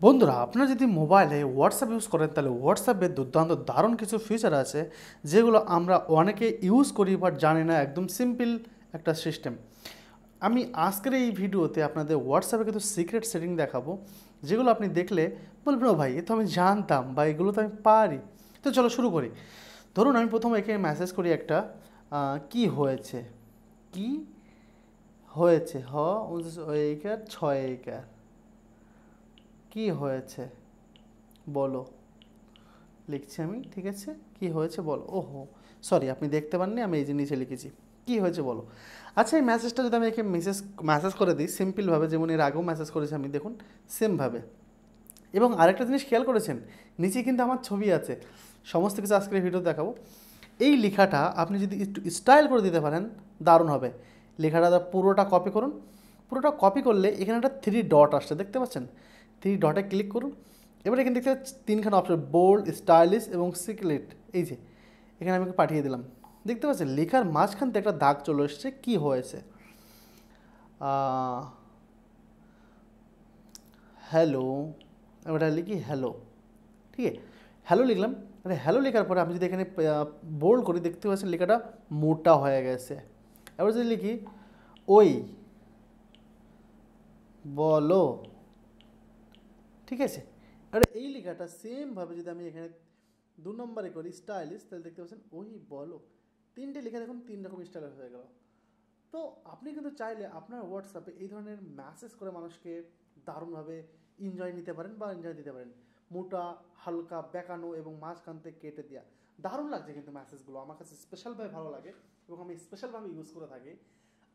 বন্ধুরা, আপনারা যদি মোবাইলে হোয়াটসঅ্যাপ ইউজ করেন তাহলে হোয়াটসঅ্যাপে দুর্দান্ত দারুণ কিছু ফিচার আছে যেগুলো আমরা অনেকে ইউজ করি বাট জানি না। একদম সিম্পল একটা সিস্টেম। আমি আজকের এই ভিডিওতে আপনাদের হোয়াটসঅ্যাপে কিছু সিক্রেট সেটিং দেখাবো যেগুলো আপনি দেখলে বলবেন, ও ভাই এ তো আমি জানতাম বা এগুলো তো আমি পারি। তো চলো শুরু করি। ধরুন আমি প্রথমে এখানে মেসেজ করি একটা, কি হয়েছে, কি হয়েছে, এইকার 6 কি হয়েছে বলো, লিখছি আমি, ঠিক আছে, কি হয়েছে বলো। ওহো সরি, আপনি দেখতে পাননি, আমি এই যে নিচে লিখেছি কি হয়েছে বলো। আচ্ছা, এই মেসেজটা যদি আমি একে মেসেজ করে দিই সিম্পলভাবে, যেমন এর আগেও মেসেজ করেছি আমি, দেখুন সেমভাবে। এবং আরেকটা জিনিস খেয়াল করেছেন, নিচে কিন্তু আমার ছবি আছে। সমস্ত কিছু আজকের ভিডিও দেখাবো। এই লেখাটা আপনি যদি একটু স্টাইল করে দিতে পারেন দারুণ হবে। লেখাটা পুরোটা কপি করুন। পুরোটা কপি করলে এখানে একটা 3 ডট আসছে, দেখতে পাচ্ছেন? 3 ডটে ক্লিক করুন। এবার এখানে দেখতে তিনখানা অপশন, বোল্ড, স্টাইলিশ এবং সিক্রেট। এই যে এখানে আমি পাঠিয়ে দিলাম, দেখতে পাচ্ছেন লেখার মাঝখান থেকে একটা দাগ চলে এসছে, কি হয়েছে, হ্যালো। এবার লিখি হ্যালো, ঠিক আছে, হ্যালো লিখলাম। মানে হ্যালো লেখার পরে আমি যদি এখানে বোল্ড করি, দেখতে পাচ্ছেন লেখাটা মোটা হয়ে গেছে। এবার যদি লিখি ওই বলো, ঠিক আছে। আর এই লেখাটা সেমভাবে যদি আমি এখানে 2 নম্বরে করি স্টাইলিশ, তাহলে দেখতে পাচ্ছেন ওই বলো, তিনটে লেখা দেখুন 3 রকম স্টাইল হয়ে গেল। তো আপনি কিন্তু চাইলে আপনার হোয়াটসঅ্যাপে এই ধরনের মেসেজ করে মানুষকে দারুণভাবে এনজয় নিতে পারেন বা এনজয় দিতে পারেন। মোটা, হালকা, বেঁকানো এবং মাঝখান থেকে কেটে দেওয়া, দারুণ লাগছে কিন্তু মেসেজগুলো। আমার কাছে স্পেশালভাবে ভালো লাগে এবং আমি স্পেশালভাবে ইউজ করে থাকি।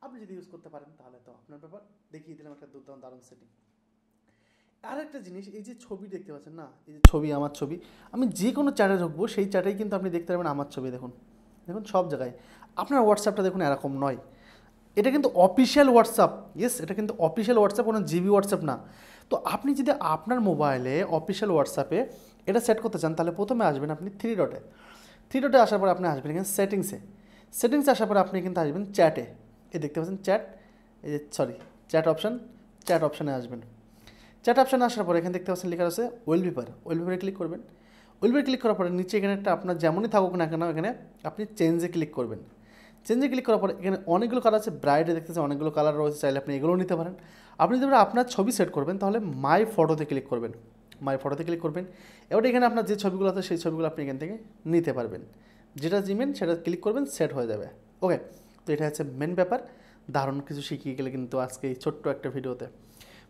আপনি যদি ইউজ করতে পারেন তাহলে তো আপনার ব্যাপার। দেখিয়ে দিলাম একটা দুর্দান্ত দারুণ সেটিং। আর একটা জিনিস, এই যে ছবি দেখতে পাচ্ছেন না, এই যে ছবি, আমার ছবি, আমি যে কোনো চ্যাটে ঢুকবো সেই চ্যাটেই কিন্তু আপনি দেখতে পাবেন আমার ছবি। দেখুন দেখুন সব জায়গায়। আপনার হোয়াটসঅ্যাপটা দেখুন এরকম নয়, এটা কিন্তু অফিসিয়াল হোয়াটসঅ্যাপ। ইয়েস, এটা কিন্তু অফিসিয়াল হোয়াটসঅ্যাপ, কোনো জিবি হোয়াটসঅ্যাপ না। তো আপনি যদি আপনার মোবাইলে অফিসিয়াল হোয়াটসঅ্যাপে এটা সেট করতে চান তাহলে প্রথমে আসবেন আপনি 3 ডটে। 3 ডটে আসার পর আপনি আসবেন এখানে সেটিংসে। সেটিংসে আসার পর আপনি কিন্তু আসবেন চ্যাটে। এই দেখতে পাচ্ছেন চ্যাট, এই যে সরি, চ্যাট অপশান। চ্যাট অপশানে আসবেন। চ্যাট অপশানে আসার পরে এখানে দেখতে পাচ্ছেন লেখা আছে ওয়েলপেপার। ওয়েলপেপারে ক্লিক করবেন। ওয়েলপেপারে ক্লিক করার পরে নিচে এখানে একটা, আপনার যেমনই থাকুক না কেন, এখানে আপনি চেঞ্জে ক্লিক করবেন। চেঞ্জে ক্লিক করার পরে এখানে অনেকগুলো কালার আছে, ব্রাইটে দেখতেছেন অনেকগুলো কালার রয়েছে, চাইলে আপনি এগুলোও নিতে পারেন। আপনি যদি আপনার ছবি সেট করবেন তাহলে মাই ফটোতে ক্লিক করবেন। মাই ফটোতে ক্লিক করবেন। এবার এখানে আপনার যে ছবিগুলো আছে সেই ছবিগুলো আপনি এখান থেকে নিতে পারবেন। যেটা জিমেন সেটা ক্লিক করবেন, সেট হয়ে যাবে। ওকে, তো এটা হচ্ছে মেন ব্যাপার। দারুণ কিছু শিখিয়ে গেলে কিন্তু আজকে এই ছোট্ট একটা ভিডিওতে।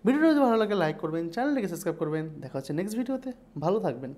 ভিডিওটা যদি ভালো লাগে লাইক করবেন, চ্যানেলটিকে সাবস্ক্রাইব করবেন। দেখা হচ্ছে নেক্সট ভিডিওতে। ভালো থাকবেন।